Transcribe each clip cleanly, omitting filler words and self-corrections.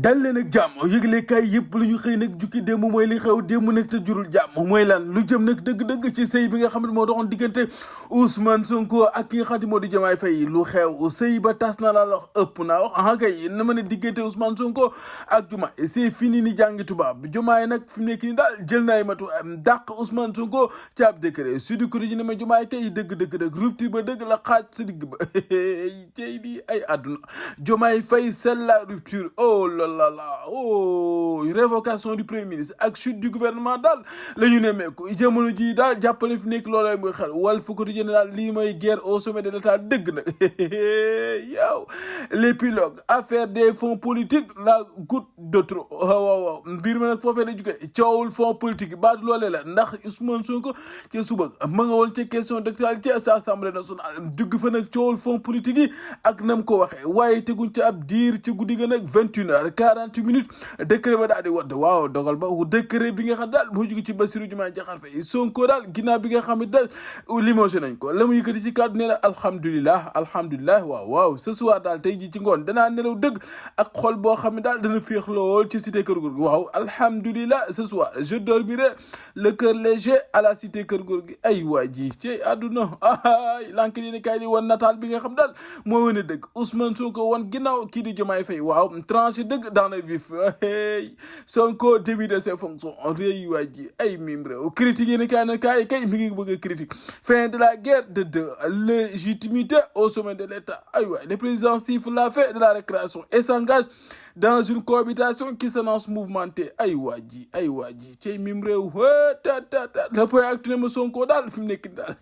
dal leen ak jàmm yëglekaay yëpp lu ñu xëy nag jukki démb mooy li xew démb nag te jurul jàmm mooy lan lu jëm nag dëgg-dëgg ci sëy bi nga xam ne moo doxoon diggante Ousmane Sonko ak ki nga xam ne moo di Diomaye Faye lu xew sëy ba tas na la wax ëpp naa wax aha kay na ma ne diggante Ousmane Sonko ak Diomaye c'est fini ni jàngi tubaab Diomaye nag fi mu nekk ni daal jël na ay matu dàq Ousmane Sonko ci ab décret Sud Quotidien ne ma Diomaye kay dëgg rupture ba dëgg la xaaj sa digg ba cey di ay àdduna Diomaye Faye c'est la rupture oh révocation du premier ministre ak chute du gouvernement daal la ñu nemmeeku jamono ji daal jàppale fi nekk loolay mooy xel Walf Quotidien daal lii mooy guerre au sommet de l'état dëgg nag yow l'épilogue affaire des fonds politiques la goutte de trop waaw mbir ma nag foofee la jóge coowul fonds politique baatu loolee la ndax Ousmane Sonko ci suba ma nga woon ca question d'actualité sa assemblée nationale dugg fa nag coowul fonds politique yi ak nam ko waxee waaye teguñ ca ab diir ci guddi ga nag 21h40 décret ba daal di wadd waaw dogal ba décret bi nga xam daal moo jóge ci Bassirou Diomaye Diakhar Faye Sonko daal ginnaaw bi nga xam ne daal limogé nañ ko la mu yëkkati ci kàddu nee na alhamdulilah waaw ce soir daal tey ji ci ngoon danaa nelaw dëgg ak xol boo xam ne daal dana féex lool ci cité Kër Gorgui waaw alhamdulilah ce soir je dormirai le cœur léger à la cité Kër Gorgui ay waa ji ci àdduna ay lank dina kay di wan nataal bi nga xam daal moo wane dëgg Ousmane Sonko wan ginnaaw kii di Diomaye Faye waaw tranché dëgg dans le vif Sonko début de ses fonctions réy waa ji ay mim réew critique yéen kay mi ngi bëgg a critique fin de la guerre de deux légitimité au sommet de l'État ay waay le président siffle la fin de la récréation et s'engage dans une cohabitation qui s'annonce mouvementée ay waa ji cey mim réew le point actu ne ma Sonko daal fi mu nekk daal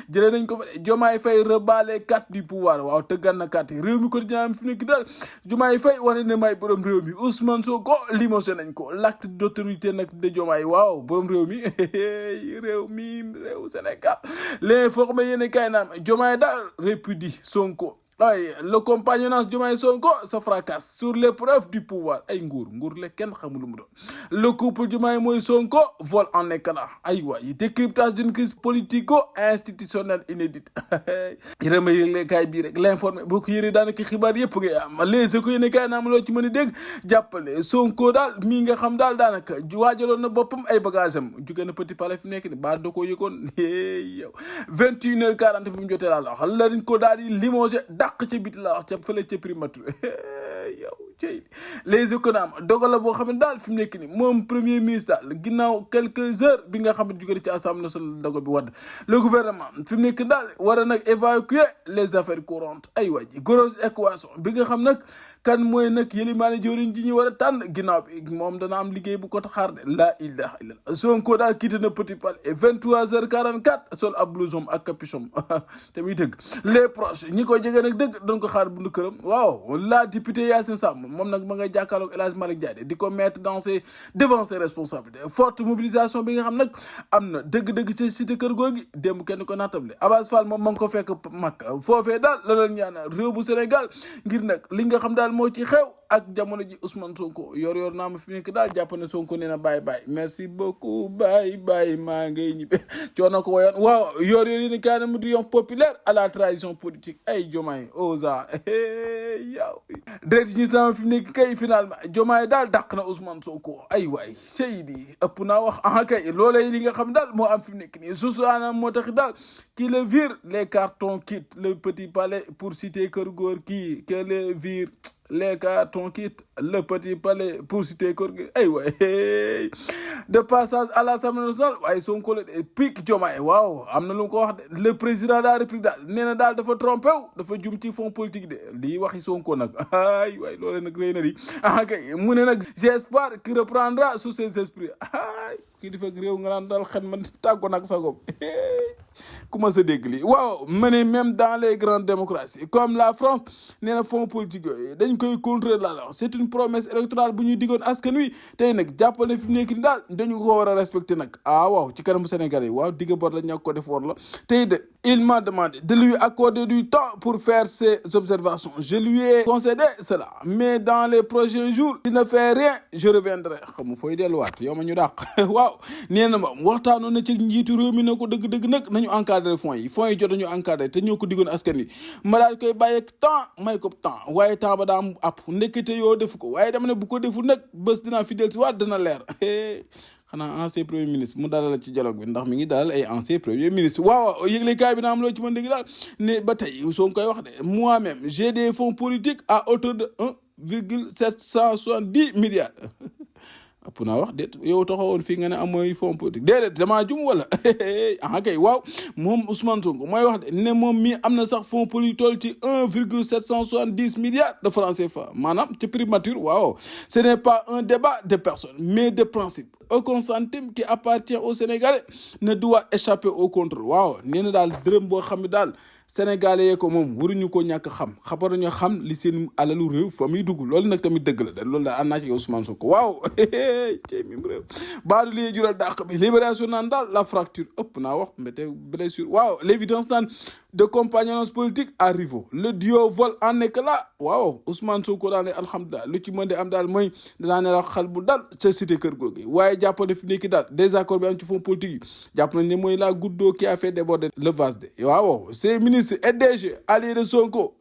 jëlee nañ ko fa Diomaye Faye rebat les cartes du pouvoir waaw tëggan na carte réew mi ko dina am fi mu nekk daal Diomaye Faye wane ne may borom réew mi Ousmane Sonko limogé nañ ko l'acte d'autorité nag de Diomaye waaw borom réew mi réew Sénégal l'informé yéen kay naan Diomaye daal répudie Sonko ay le compagnonnage Diomaye Sonko se fracasse sur l'épreuve du pouvoir ay nguur le kenn xamul lu mu doon le couple Diomaye mooy Sonko vole en éclat ay waay décryptage d'une crise politico-institutionnelle inédite yërëma yëgle kaay bii rek l'informé boo ko yëree daanaka xibaar yëpp ngay am Les Échos yéene kaay naam loo ci mën a dégg jàppale Sonko daal mii nga xam daal daanaka waajaloon na boppam ay bagage am jóge na Petit Palais fi nekk ni ba da koo yëgoon yow 21h40 bi mu jotee daal wax lañ ko daal di limogé ca biti la wax ca fële ca primature yow cey les économes dogal la boo xam ne daal fi mu nekk ni moom premier ministre daal ginnaaw quelques heures bi nga xam ne jóge ci assemblée nationale dogal bi wadd le gouvernement fi mu nekk daal war a nag évacuer les affaires courantes ay waa ji grosse équation bi nga xam nag kan mooy nag yëlimaane jëwriñ ji ñu war a tànn ginnaaw bi moom dana am liggéey bu ko xaar de la ilaha illallah Sonko daal quitté na Petit Palais et 23h44 sol ab blouson ak capuchon te muy dëgg les proches ñi koy jege nag dëgg doon ko xaar bundu këram waaw la députée Yacine Samb moom nag ma ngay jàkkaarloog El Hadj Malick Ndiaye di ko mettre devant ses responsabilités forte mobilisation bi nga xam nag am na dëgg-dëgg ci cité Kër Gorgui démb kenn ko naatable Abass Fall moom ma ngi ko fekk mag foofee daal la leen ñaanal réew bu Sénégal ngir nag li nga xam daal moo ci xew ak jamono ji Ousmane Sonko yor naa ma fi nekk daal jàpp ne Sonko nee na bye merci beaucoup bye maa ngay ñibbe coono ko woyoon waaw yor ni kaana mu di populaire à la trahison politique ay Diomaye osa yow direct ñi sama fi nekk kay finalement Diomaye daal dàq na Ousmane Sonko ay waay Seydi ëpp naa wax kay loolee li nga xam daal moo am fi nekk nii susuanam moo tax daal qui le vire les cartons quittent le Petit Palais pour citer Kër Gorgui que le vire les cartons quittent le Petit Palais pour citer Kër Gorgui ay waay de passage à l'Assemblée nationale waaye Sonko la pique Diomaye waaw am na lu ko wax de le président de la République daal nee na daal dafa trompé dafa jum ci fonds politique de lii waxi Sonko nag ay waay loolu nag rëy na di kay mu ne nag j'espère qu'il reprendra sous ses esprits ay kii di fekk réew nga naan daal xel man tàggo nag sa gob commence a dégg lii waaw ma ne même dans les grandes démocraties comme la France nee na fonds politique yooyu dañ koy contrôler la c'est une promesse électorale bu ñuy diggoon askan wi tey nag jàppal ne fi mu nekk ni daal dañu ko war a respecter nag waaw ci kanamu Sénégal yi waaw digga bor la ñàkk ko def woon la tey de Il m'a demandé de lui accorder du temps pour faire ses observations. Je lui ai concédé cela. Mais dans les prochains jours, s'il ne fait rien, je reviendrai. xam nga fooy delluwaat yow ma ñu dàq waaw nee na ma waxtaanoon na ci njiitu réew mi ne ko dëgg-dëgg nag nañu encadré fonds yi jot nañu encadré te ñoo ko diggoon askan wi ma daal koy bàyyeeg temps may ko temps waaye temps ba daa am app ndekete yoo defu ko waaye dama ne bu ko deful nag bés dinaa fi del si waat dina leer xanaa ancien premier ministre mu dalal ci dialogue bi ndax mi ngi dalal ay ancien premier ministre waaw yëgle kaay bi na am loo ci mën dégg daal ne ba tey soo koy wax de moi-même j'ai des fonds politiques à hauteur de 1,770 milliards ëpp naa wax déet yow taxawoon fii nga ne amooy fonds politique déedéet damaa jum wala kay waaw moom Ousmane Sonko mooy wax de ne moom mii am na sax fonds politique toll ci 1,770 milliards de francs CFA maanaam ci primature waaw ce n'est pas un débat de personne mais de principe. Aucun centime qui appartient aux Sénégalais ne doit échapper au contrôle waaw nee na daal dërëm boo xam ne daal Sénégalais yee ko moom waruñu ko ñàkk xam xabaruñu xam li seen alalu réew fa muy dugg loolu nag tamit dëgg la de loolu daal ànd naa ci Ousmane Sonko waaw tey mim réew baadu liy jural dàq bi libération naan daal la fracture ëpp naa wax mbéte blessure waaw l'évidence naan de compagnonnage politique à rivaux le duo vole en éclat waaw Ousmane Sonko daal ne alhamdulilah lu ci mën di am daal mooy danaa ne la xal bu dal ca cité kër googu waaye jàppale fi nekki daal désaccord bi am ci fonds politique yi jàpp nañ ne mooy la goutte d'eau qui a fait déborder le vase de waaw ces ministres et DG alliés de Sonko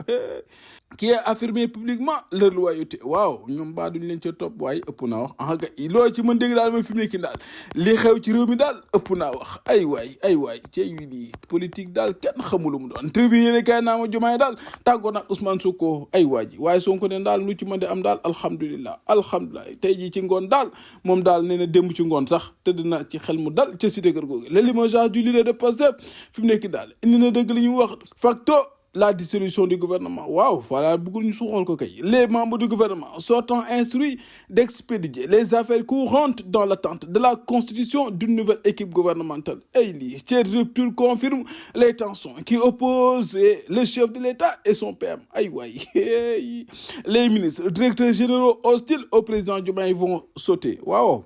qui a affirmé publiquement leur loyauté waaw ñoom baa duñ leen ca topp waaye ëpp naa wax loo ci mën dégg daal mooy fi mu nekk daal li xew ci réew mi daal ëpp naa wax ay waay cey wi lii politique daal kenn xamulu mu doon tribune yéene kaay naa ma Diomaye daal tàggoo nag Ousmane Sonko ay waaji waaye Sonko ne daal lu ci mën di am daal alhamdulilah tey jii ci ngoon daal moom daal nee na démb ci ngoon sax tëdd na ci xel mu dal ca cité kër googu le limogeage du leader de Pastef fi mu nekk daal indi na dëgg li ñu wax facto la dissolution du gouvernement waaw voilà bëggul ñu suuxal ko kay les membres du gouvernement sortant instruits d'expédier les affaires courantes dans l'attente de la constitution d'une nouvelle équipe gouvernementale ay lii cette rupture confirme les tensions qui opposent le chef de l'État et son PM ay waay les ministres directeurs généraux hostiles au président Diomaye vont sauter waaw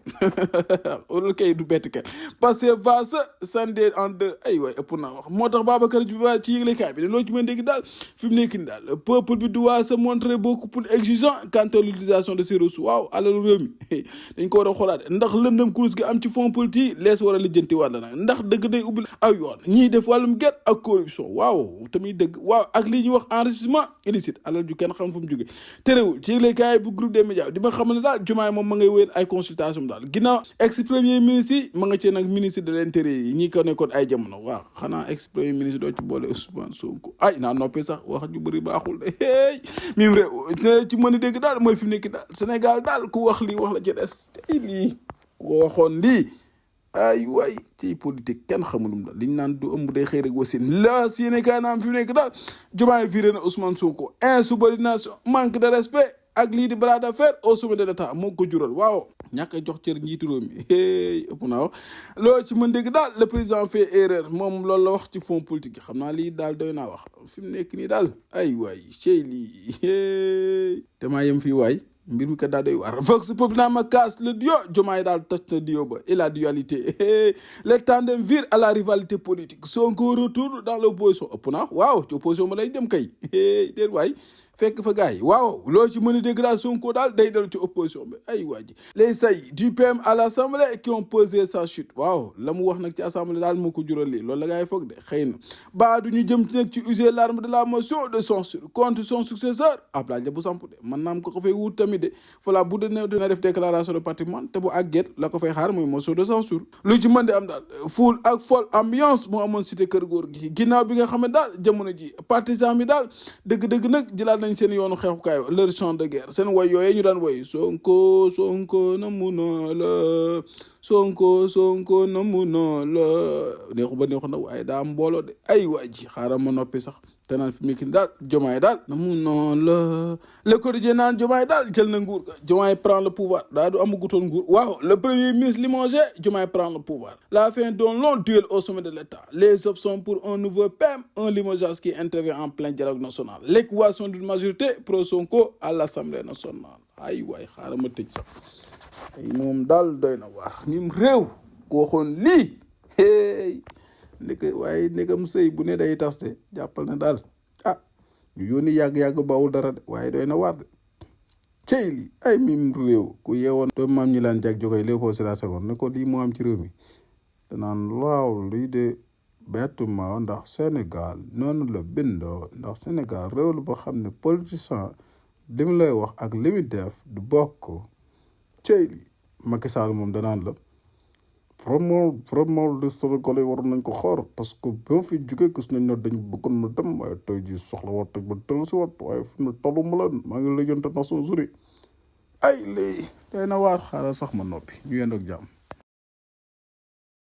loolu kay du bett kenn parce que va se scinder en deux ay waay ëpp naa wax moo tax Babacar Diouf ci yëglekaay bi loo ci mën daal fi mu nekk nii daal le peuple bi doit se montrer beaucoup plus exigeant quant à l'utilisation de ces ressources waaw alalu réew mi dañ ko war a xoolaat ndax lëndëm kurus gi am ci fonds politique lees war a lijjanti waat la nag ndax dëgg day ubbil aw yoon ñiy def wàllum guerre ak corruption waaw tamit dëgg waaw ak li ñuy wax enrichissement illicite alal ju kenn xam fu mu jógee terewul ci yëglekaay bu groupe des médias di ma xam ne daal Diomaye moom ma ngay wéyal ay consultation daal ginnaaw ex premier ministre yi ma nga cee nag ministre de l'intérieur yi ñi ko nekkoon ay jamono waaw xanaa ex premier ministre doo ci boole Ousmane Sonko naa noppi sax wax ju bëri baaxul de mim réew ci mën a dégg daal mooy fi mu nekk daal Sénégal daal ku wax lii wax la ci des tey lii ku waxoon lii ay waay ci politique kenn xamulum daal liñ naan du ëmb day xëy rek wasin la si yéene kaay naam fi mu nekk daal Diomaye viré na Ousmane Sonko insubordination manque de respect ak lii di bras de fer au sommet de l'État moo ko jural waaw ñàkk a jox cër njiitu réew mi ëpp naa wax loo ci mën dégg daal le président fait erreur moom loolu la wax ci fonds politique yi xam naa lii daal doy naa wax fi mu nekk nii daal ay waay cey lii te maa yem fii waay mbir mi kat daal doy war vox populi ma casse le duo Diomaye daal toj na duo ba et la dualité le tandem vire à la rivalité politique Sonko retourne dans l'opposition ëpp naa waaw ci opposition ma lay dem kay déet waay fekk fa gars yi waaw loo ci mën a dégg daal Sonko daal day dellu ci opposition bi ay waa ji les saillies du PM à l'Assemblée qui ont pesé sa chute waaw la mu wax nag ci assemblée daal moo ko jural lii loolu la gars yi foog de xëy na baa du ñu jëm ci nag ci user l'arme de la motion de censure contre son successeur Abdoulaye bu samp de man naam ko fay wut tamit de voilà bu dee dina def déclaration de patrimoine te bu àgget la ko fay xaar mooy motion de censure lu ci mën di am daal foule ak folle ambiance moo amoon cité kër góor gi ginnaaw bi nga xam ne daal jamono ji partisan mi daal dëgg-dëgg nag jëlaat nañ seen yoonu xeexukaay leur champ de guerre seen woy yooyee ñu daan woy Sonko na mu na la Sonko na mu na la neexu ba neexu na waaye daa am mbooloo de ay waa ji xaaral ma noppi sax te naan fi mu nekk daal Diomaye daal na mu na la le quotidien naan Diomaye daal jël na nguur Diomaye prend le pouvoir daa du amagutoon nguur waaw le premier ministre limogé Diomaye prend le pouvoir la fin d'un long duel au sommet de l'État les options pour un nouveau PM un limogeage qui intervient en plein dialogue national l'équation d'une majorité pro Sonko à l'Assemblée nationale ay waay xaaral ma tëj sax ay moom daal doy na waar mim réew ku waxoon lii waaye ndegam sëy bu ne day taste jàppal ne daal ah ñu yónni yàgg-yàgg bawul dara de waaye doy na waar de cey li ay mim réew ku yeewoon doom maam ñi laan jag jokoy Léopold Sédar Senghor ne ko lii moo am ci réew mi danaan waaw lii de bettuma ndax Sénégal noonu la bindoo ndax Sénégal réew la boo xam ne politicien li mu lay wax ak li mu def du bokk cey li Macky Sall moom danaan la vraiment les Sénégalais war nañ ko xaar parce que ba fi jógee gis nañ ne dañ bëggoon ma dem waaye tey ji soxla war teg ba tëll si wat waaye fi mu tollu ma leen maa ngi lëjante Nations Unies ay lii day na waar xaaral sax ma noppi ñu yendoog jàmm